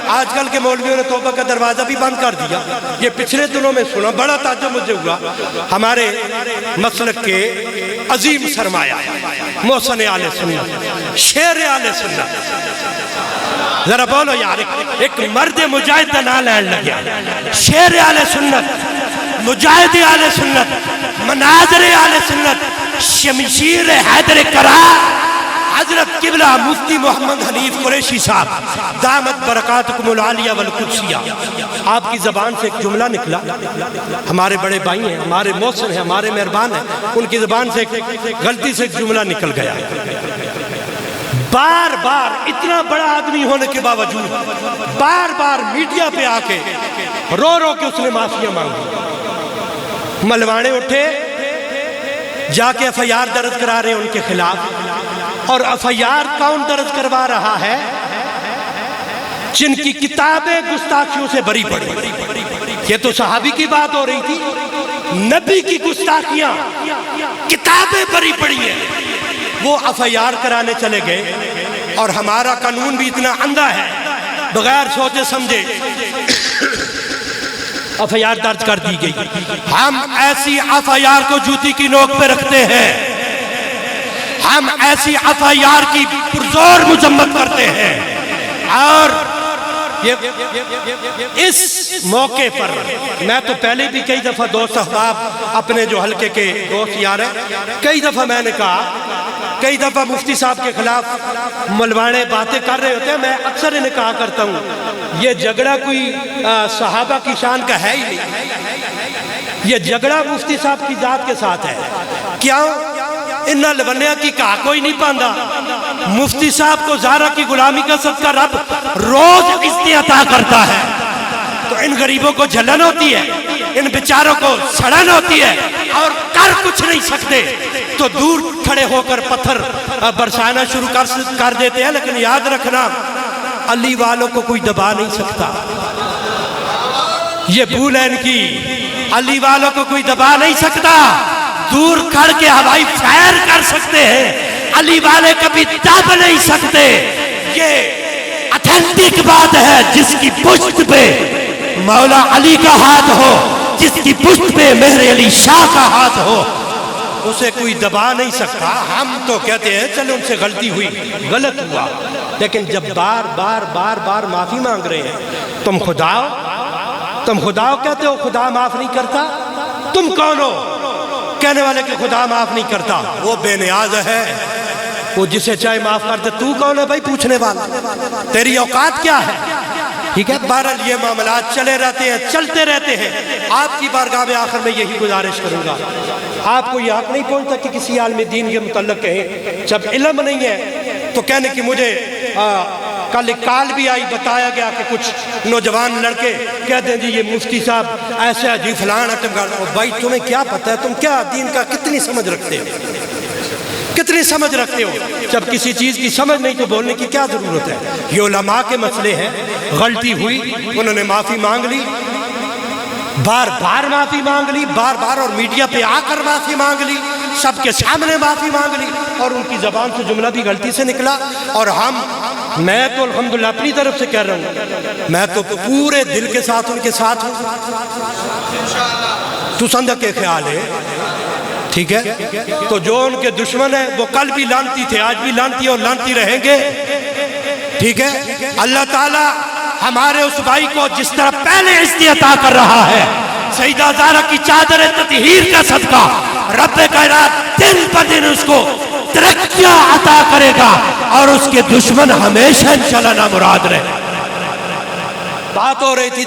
آج کل کے مولویوں نے توبہ کا دروازہ بھی بند کر دیا. یہ پچھلے دنوں میں سنا, بڑا تعجب مجھے ہوا. ہمارے مسلک کے عظیم سرمایہ محسن آل سنت, شیر آل سنت, ذرا بولو یار, ایک مرد مجاہد کا نام لین لگیا. شیر آل سنت, مجاہد آل سنت, مناظر آل سنت, شمشیر حیدر کرار حضرت قبلہ مفتی محمد حنیف قریشی صاحب دامت برکاتکم العالیہ والقدسیہ. آپ کی زبان سے ایک جملہ نکلا, ہمارے بڑے بھائی ہیں, ہمارے محسن ہیں, ہمارے مہربان ہیں, ان کی زبان سے غلطی سے ایک جملہ نکل گیا. بار بار اتنا بڑا آدمی ہونے کے باوجود بار بار میڈیا پہ آ کے رو رو کے اس نے معافیاں مانگی. ملوانے اٹھے, جا کے ایف آئی آر درج کرا رہے ہیں ان کے خلاف. اور ایف آئی آر کون درج کروا رہا ہے؟ جن کی کتابیں گستاخیوں سے بری پڑی. یہ تو صحابی کی بات ہو رہی تھی, نبی کی گستاخیاں کتابیں بری پڑی ہیں, وہ ایف آئی آر کرانے چلے گئے. اور ہمارا قانون بھی اتنا اندھا ہے, بغیر سوچے سمجھے ایف آئی آر درج کر دی گئی. ہم ایسی ایف آئی آر کو جوتی کی نوک پہ رکھتے ہیں, ہم ایسی ایف آئی آر کی پرزور مذمت کرتے ہیں. اور اس موقع پر میں تو پہلے بھی کئی دفعہ دوست احباب اپنے جو حلقے کے دوست یار ہیں, کئی دفعہ میں نے کہا, کئی دفعہ مفتی صاحب کے خلاف ملوانے باتیں کر رہے ہوتے ہیں, میں اکثر انہیں کہا کرتا ہوں یہ جھگڑا کوئی صحابہ کی شان کا ہے ہی نہیں, یہ جھگڑا مفتی صاحب کی ذات کے ساتھ ہے. کیوں؟ انہا لونیا کی کہا کوئی نہیں پاندہ. مفتی صاحب کو زہرا کی غلامی کا صدقہ رب روز عزت عطا کرتا ہے, تو ان غریبوں کو جھلن ہوتی ہے, ان بیچاروں کو سڑن ہوتی ہے, اور کر کچھ نہیں سکتے تو دور کھڑے ہو کر پتھر برسانا شروع کر دیتے ہیں. لیکن یاد رکھنا, علی والوں کو کوئی دبا نہیں سکتا. یہ بھول ہے ان کی, علی والوں کو کوئی دبا نہیں سکتا. دور کھڑ کے ہوائی فائر کر سکتے ہیں, علی والے کبھی دب نہیں سکتے. یہ اتھینٹک بات ہے, جس کی پشت پہ مولا علی کا ہاتھ ہو, جس کی پشت پہ مہر علی شاہ کا ہاتھ ہو, اسے کوئی دبا نہیں سکتا. ہم تو کہتے ہیں چلو ان سے غلطی ہوئی, غلط ہوا, لیکن جب بار بار بار بار معافی مانگ رہے ہیں, تم خدا ہو کہتے ہو خدا معاف نہیں کرتا. تم کون ہو کہنے والے کہ خدا معاف نہیں کرتا؟ وہ بے نیاز ہے, وہ جسے چاہے معاف کرتے. تو کون ہے بھائی پوچھنے والا؟ تیری اوقات کیا ہے؟ ٹھیک ہے, بہرحال یہ معاملات چلے رہتے ہیں, چلتے رہتے ہیں. آپ کی بارگاہ میں آخر میں یہی گزارش کروں گا, آپ کو یہ حق نہیں پہنچتا کہ کسی عالم دین کے متعلق کہیں. جب علم نہیں ہے تو کہنے کی مجھے کل ایک کال بھی آئی, بتایا گیا کہ کچھ نوجوان لڑکے کہتے ہیں جی یہ مفتی صاحب ایسے ہے جی فلان ہے. بھائی تمہیں کیا پتہ ہے, تم کیا دین کا کتنی سمجھ رکھتے ہو, کتنی سمجھ رکھتے ہو؟ جب کسی چیز کی سمجھ نہیں تو بولنے کی کیا ضرورت ہے؟ یہ علماء کے مسئلے ہیں, غلطی ہوئی, انہوں نے معافی مانگ لی, بار بار معافی مانگ لی, بار بار, اور میڈیا پہ آ کر معافی مانگ لی, سب کے سامنے معافی مانگ لی, اور ان کی زبان سے جملہ بھی غلطی سے نکلا. اور میں تو الحمدللہ اپنی طرف سے کہہ رہا ہوں, میں تو پورے دل کے ساتھ ان کے ساتھ ہوں. تو سندہ کے خیال ہے, ٹھیک ہے, تو جو ان کے دشمن ہیں وہ کل بھی لانتی تھے, آج بھی لانتی اور لانتی رہیں گے. ٹھیک ہے, اللہ تعالیٰ ہمارے اس بھائی کو جس طرح پہلے عزت عطا کر رہا ہے, سیدہ زہرا کی چادر تطہیر کا صدقہ رب کائنات دن پر دن اس کو ترقیاں عطا کرے گا, اور اس کے دشمن ہمیشہ انشاءاللہ نامراد رہے. بات ہو رہی تھی